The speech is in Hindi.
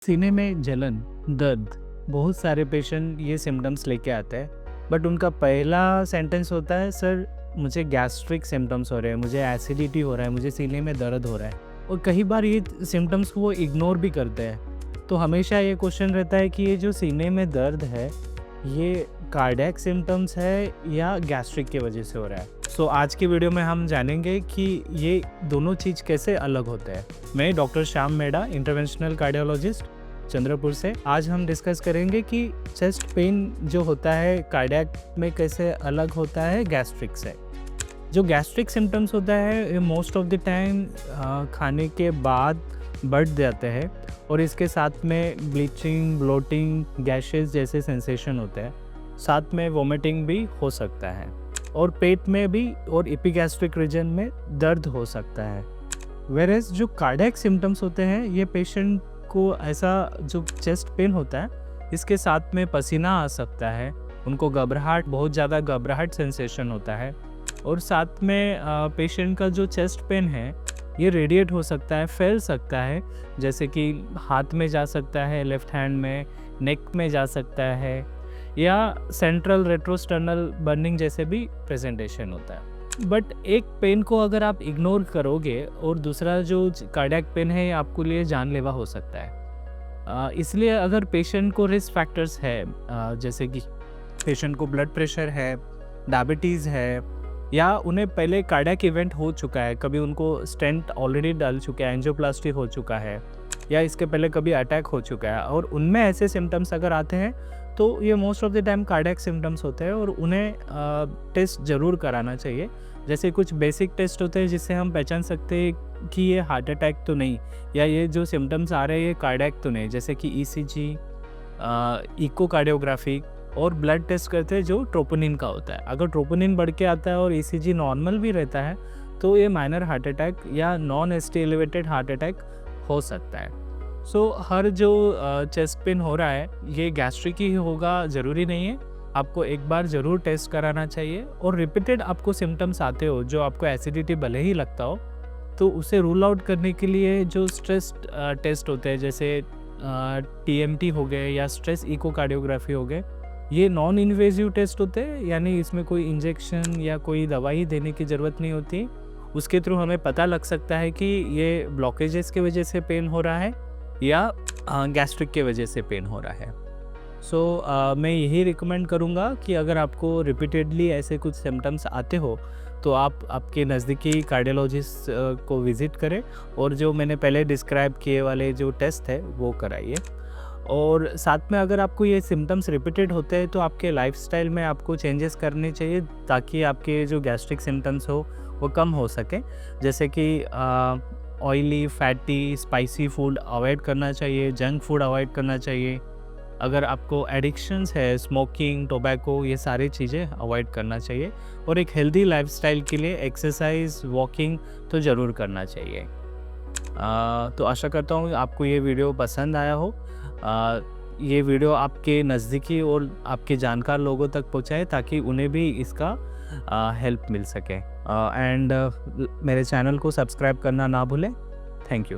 सीने में जलन, दर्द, बहुत सारे पेशेंट ये सिम्पटम्स लेके आते हैं, बट उनका पहला सेंटेंस होता है, सर मुझे गैस्ट्रिक सिम्पटम्स हो रहे हैं, मुझे एसिडिटी हो रहा है, मुझे सीने में दर्द हो रहा है। और कई बार ये सिम्पटम्स को वो इग्नोर भी करते हैं। तो हमेशा ये क्वेश्चन रहता है कि ये जो सीने में दर्द है, ये कार्डियक सिम्पटम्स है या गैस्ट्रिक की वजह से हो रहा है। सो आज की वीडियो में हम जानेंगे कि ये दोनों चीज़ कैसे अलग होते हैं। मैं doctor Shyam Meda, interventional cardiologist, Chandrapur से। आज हम डिस्कस करेंगे कि चेस्ट पेन जो होता है कार्डियक में कैसे अलग होता है गैस्ट्रिक से। जो गैस्ट्रिक सिम्टम्स होता है, मोस्ट ऑफ द टाइम खाने के बाद बढ़ जाते हैं और इसके साथ में ब्लीचिंग, ब्लोटिंग, गैशेस जैसे सेंसेशन होते हैं। साथ में वोमिटिंग भी हो सकता है और पेट में भी और एपिगैस्ट्रिक रीजन में दर्द हो सकता है। वेरेस जो कार्डियक सिम्टम्स होते हैं, ये पेशेंट को ऐसा जो चेस्ट पेन होता है, इसके साथ में पसीना आ सकता है, उनको घबराहट, बहुत ज़्यादा घबराहट सेंसेशन होता है और साथ में पेशेंट का जो चेस्ट पेन है ये रेडिएट हो सकता है, फैल सकता है, जैसे कि हाथ में जा सकता है, लेफ्ट हैंड में, नेक में जा सकता है या सेंट्रल रेट्रोस्टर्नल बर्निंग जैसे भी प्रेजेंटेशन होता है। बट एक पेन को अगर आप इग्नोर करोगे और दूसरा जो कार्डियक पेन है, ये आपके लिए जानलेवा हो सकता है। इसलिए अगर पेशेंट को रिस्क फैक्टर्स है, जैसे कि पेशेंट को ब्लड प्रेशर है, डायबिटीज़ है, या उन्हें पहले कार्डियक इवेंट हो चुका है, कभी उनको स्टेंट ऑलरेडी डाल चुका है, एंजियोप्लास्टी हो चुका है, या इसके पहले कभी अटैक हो चुका है और उनमें ऐसे सिम्टम्स अगर आते हैं तो ये most of the time cardiac symptoms होते हैं और उन्हें टेस्ट ज़रूर कराना चाहिए। जैसे कुछ बेसिक टेस्ट होते हैं जिससे हम पहचान सकते हैं कि ये हार्ट अटैक तो नहीं, या ये जो सिम्टम्स आ रहे हैं ये कार्डियक तो नहीं, जैसे कि ईसीजी, इकोकार्डियोग्राफी और ब्लड टेस्ट करते हैं जो ट्रोपोनिन का होता है। अगर ट्रोपोनिन बढ़ के आता है और ईसीजी नॉर्मल भी रहता है तो ये माइनर हार्ट अटैक या non ST elevated heart attack हो सकता है। सो हर जो चेस्ट पेन हो रहा है ये गैस्ट्रिक ही होगा ज़रूरी नहीं है, आपको एक बार ज़रूर टेस्ट कराना चाहिए। और रिपीटेड आपको सिम्टम्स आते हो, जो आपको एसिडिटी भले ही लगता हो, तो उसे रूल आउट करने के लिए जो स्ट्रेस टेस्ट होते हैं, जैसे टीएमटी हो गए या स्ट्रेस इकोकार्डियोग्राफी हो गए, ये नॉन इन्वेजिव टेस्ट होते हैं, यानी इसमें कोई इंजेक्शन या कोई दवाई देने की ज़रूरत नहीं होती। उसके थ्रू हमें पता लग सकता है कि ये ब्लॉकेजेस की वजह से पेन हो रहा है या गैस्ट्रिक के वजह से पेन हो रहा है। सो मैं यही रिकमेंड करूँगा कि अगर आपको रिपीटेडली ऐसे कुछ सिम्टम्स आते हो तो आप आपके नज़दीकी कार्डियोलॉजिस्ट को विज़िट करें और जो मैंने पहले डिस्क्राइब किए वाले जो टेस्ट है वो कराइए। और साथ में अगर आपको ये सिम्टम्स रिपीटेड होते हैं तो आपके लाइफस्टाइल में आपको चेंजेस करने चाहिए ताकि आपके जो गैस्ट्रिक सिम्टम्स हो वो कम हो सके। जैसे कि oily, fatty, spicy food avoid करना चाहिए, जंक फूड अवॉइड करना चाहिए। अगर आपको एडिक्शंस है, स्मोकिंग, टोबैको, ये सारी चीज़ें अवॉइड करना चाहिए। और एक हेल्दी लाइफस्टाइल के लिए एक्सरसाइज, वॉकिंग तो ज़रूर करना चाहिए। तो आशा करता हूँ आपको ये वीडियो पसंद आया हो। ये वीडियो आपके नज़दीकी और आपके जानकार लोगों तक पहुँचाए ताकि उन्हें भी इसका हेल्प मिल सके। एंड मेरे चैनल को सब्सक्राइब करना ना भूलें। Thank you.